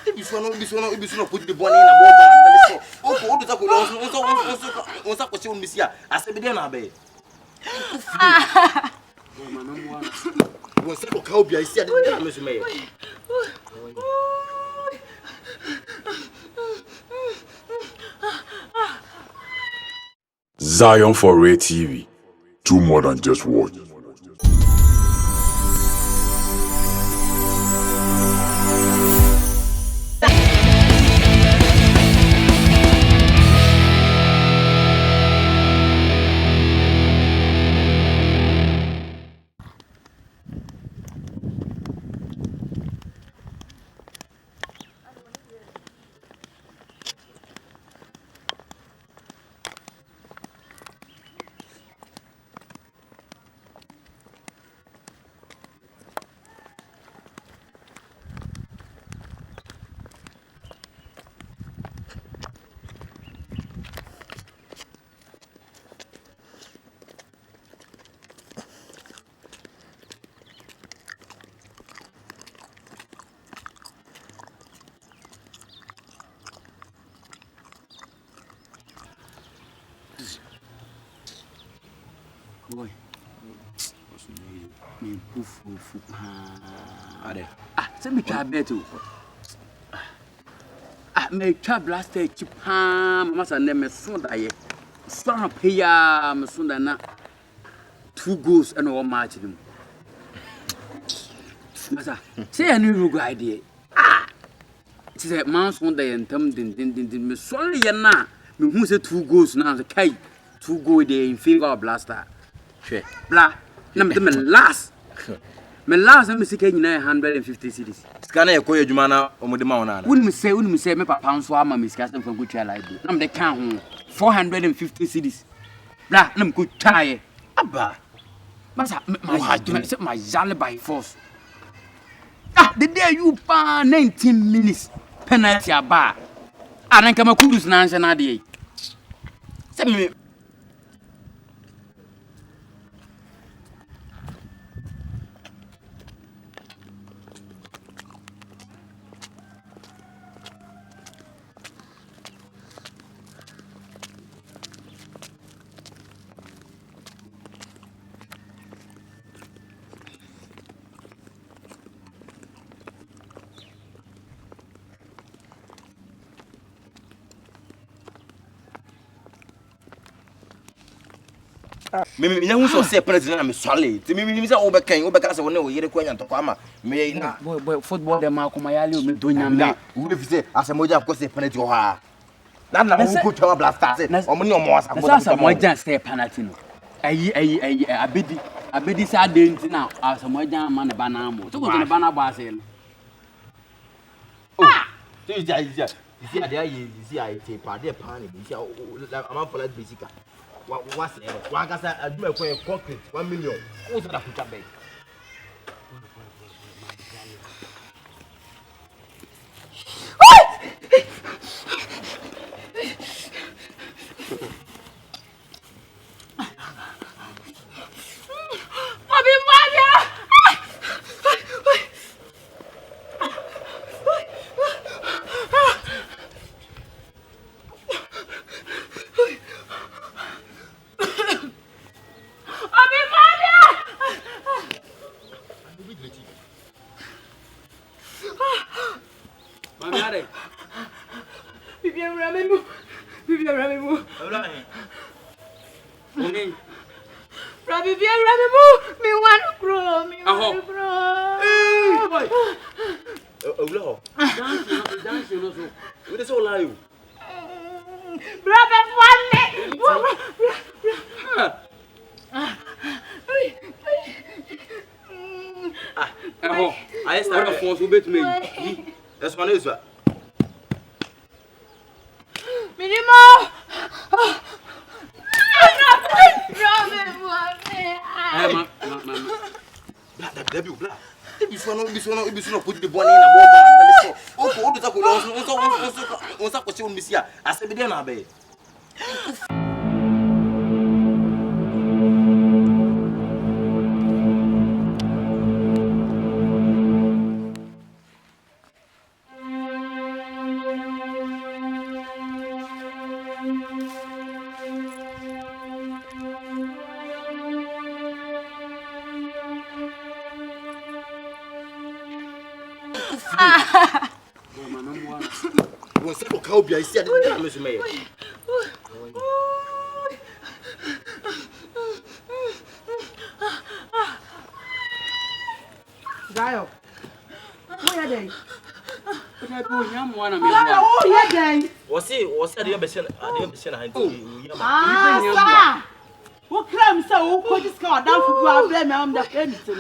If you no put the bonnet in a bowl, oh, do that was a question, Monsieur. I said, Bidena Bay. Was a cowboy, I said, Miss May. Zion4real TV. Do more than just watch. Boy, me poof. Send me try better. Me try blaster chip ham, massa name soon die. Son of Pia, Masundana. 2 goals and 1 match. Massa, say a new good idea. It's a man's one day and Tom didn't me sorry na. Me who say 2 goals now the kite. 2 goals there in favor of blaster. Blah, number me last. Me last, I'm seeking 950 cities. Scanner a coy Jumana or Modemana. Wouldn't me say, me pounds for my miscustom from good child I do. I'm the count 450 cities. Blah, I'm good tire. Abba, Massa, my jolly by force. The day you pa 19 minutes penalty a bar. I don't come a kudus nance and a day. Send me. Me who so say president am swale. Ti me say obeka say won we yere kwanya to kwama. Me na boy football dem akomayale o me donya me. Wo be fi say asemoja ko say penalty ho ha. Na wo ko twa blaster say o mo ni o mo asa ko. Asemoja say penalty no. Ayi abedi say adenti na asemoja ma ne ba na mo. To ko ne ba na ba say no. Oh. Tu ja. You see I take part there pan you see am for like basic. What's it? One can say I do a concrete 1 million. What's that put up there? I start a force to bet me. That's one is what. Minimo! That debut black. If you no put the bonnet in a bowl, oh, do that was a question, Monsieur. I said, Bidena Bay. won't say Cobia. I said, Miss May. Zion. Where are they? Was it the ambition? What crime so could this car down for our blame on the pension?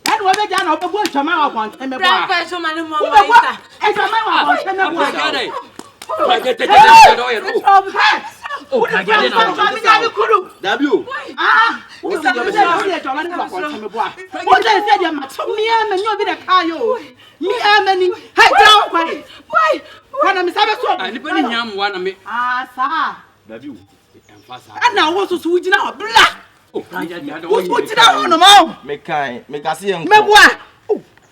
And what they done over what Jamaica wants and the breakfast on my mother. And Jamaica wants and and now what's so sweet now? Black. What's put down on the mouth? Make I see him.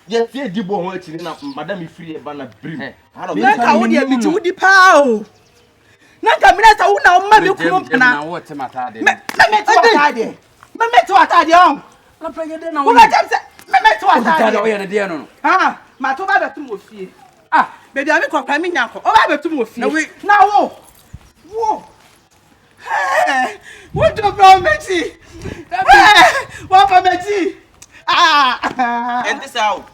Yes, yeah, Dibo watching Madame Free Banner Brim. I don't know the pow. Naka minata una umma be na what matter dey. Me to atade. Na Pragya dey na wo. Una jam se me to atade. O ye na dey no. Ah, ma to ba betum ofie. Ah, baby ami kokra mi nyanko. O ba betum ofie. Na wo. Wo. Hey, what do promise? Hey, what promise? Ah. And this out.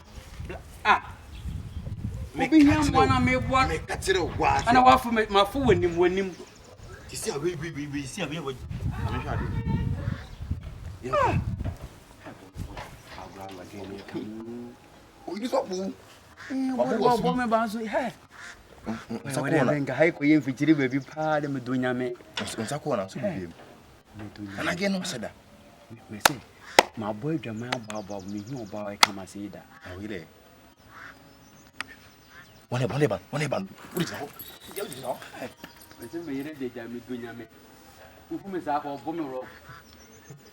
Ah. Make one me what make that what. And I want for my fool when him You see we see we I'm sure. Yeah. Oh, you so boo. What me ba so hey. Wọ́n renga hai ko yen fitiri baby pa de me donya me. Onsa ko na so bi. And again no said that. Me say my boy Jama baba me hu oba e kama say da. We there. One ban. What is that? Me say me yere de Jama donya me. Ufu me sa ko bo me ro.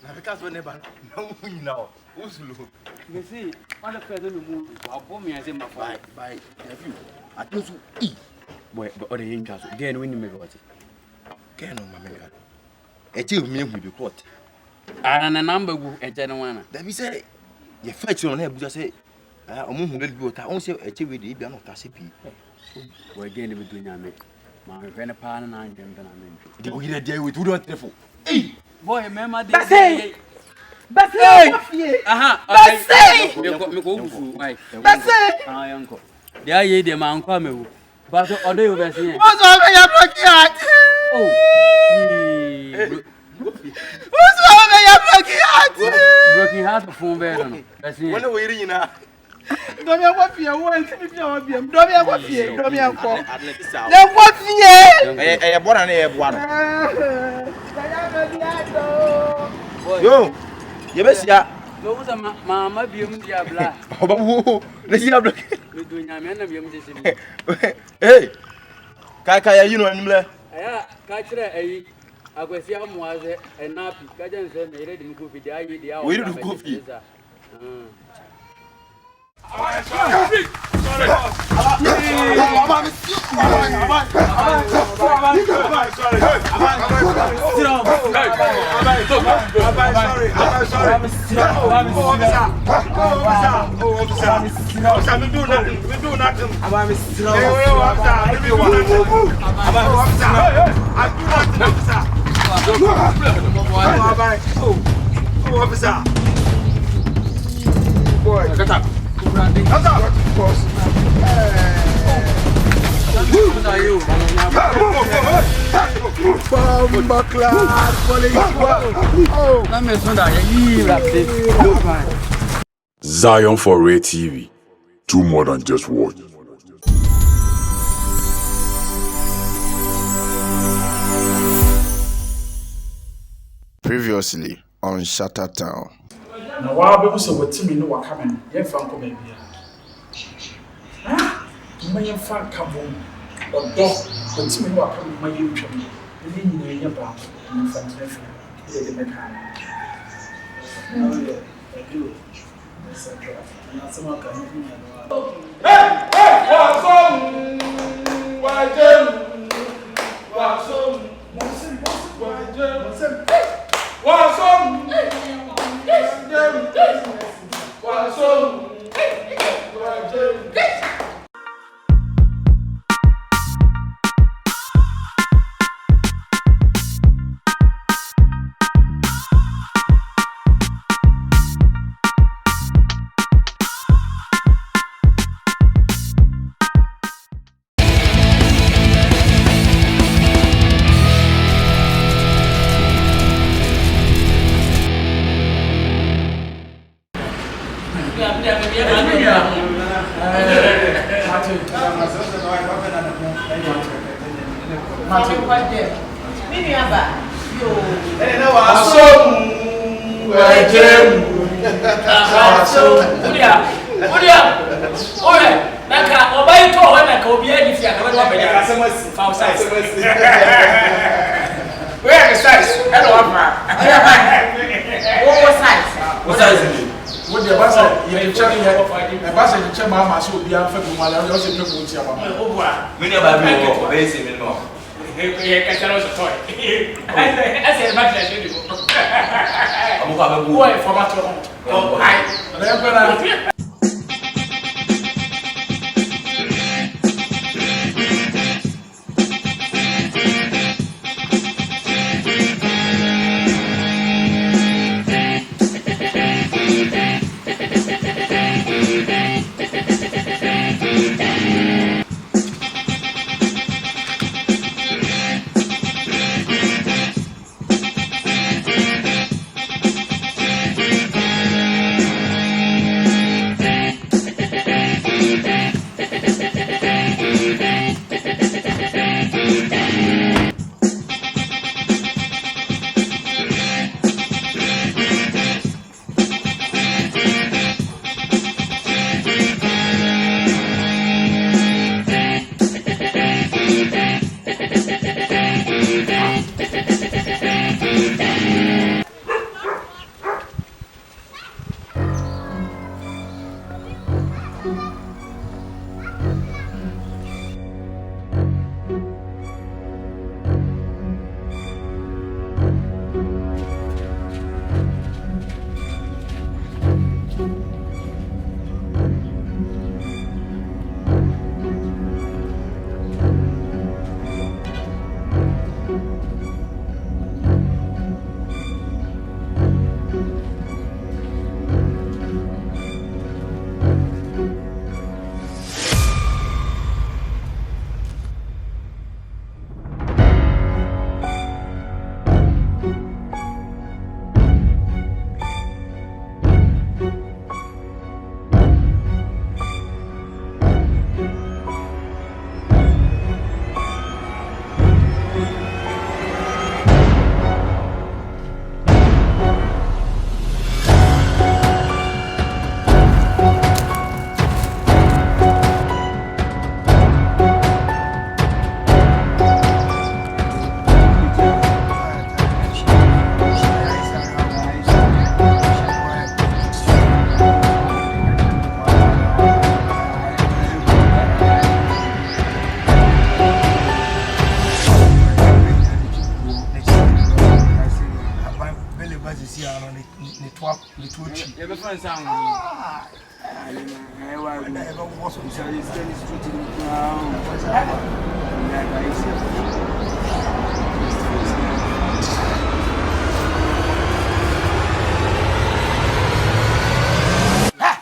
Na because one ban. No now. Usulu. Me say one the first no mu abo me say ma fa. Bye. Have you? I don't so boy, but other yin chaso. Again, when you make what? Can on my man. A chill me with the court. And a number of a gentleman. That we say, you fight on there, just say, I'm who will go. I won't say a chill with the Biano Tassipi. We're again between your mate. My friend, a pan and I am gonna mean. We get a day with 2 or 3. Hey, boy, remember that day. But say, I uncle. There ye the man come. But other you were saying. What's over your blocky? Oh, what's over your blocky? Broken heart from Vernon. When are we reading now? Don't you want your one? Don't you want fear? Don't you want fear? I bought an air water. Yo, you best ya. Those are Mamma Bium Diabla. Oh, let's see how block. Hey, Kaka, you know, I'm catch it. I was young was a nappy. Kajan said, they didn't go for the idea. We didn't go for you. Zion4real TV. Do more than just watch. Previously on Shattertown. Na wa be so watimi no wakame no ye fa nko ba bia ma ye fa kabo odo watimi no wakame ma ye ntwam ni nyina ye ba ni fa trefa ye de meka na ye do etc na sama ka ni no Where is size? Hello, what size is it? What the boss said, you check it. The boss said, check my mass will be out for the while I was in the woods. Many of my people basic minimum. I said, I said, much as you do. I'm going to go for my home. Oh, I.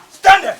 Stand there!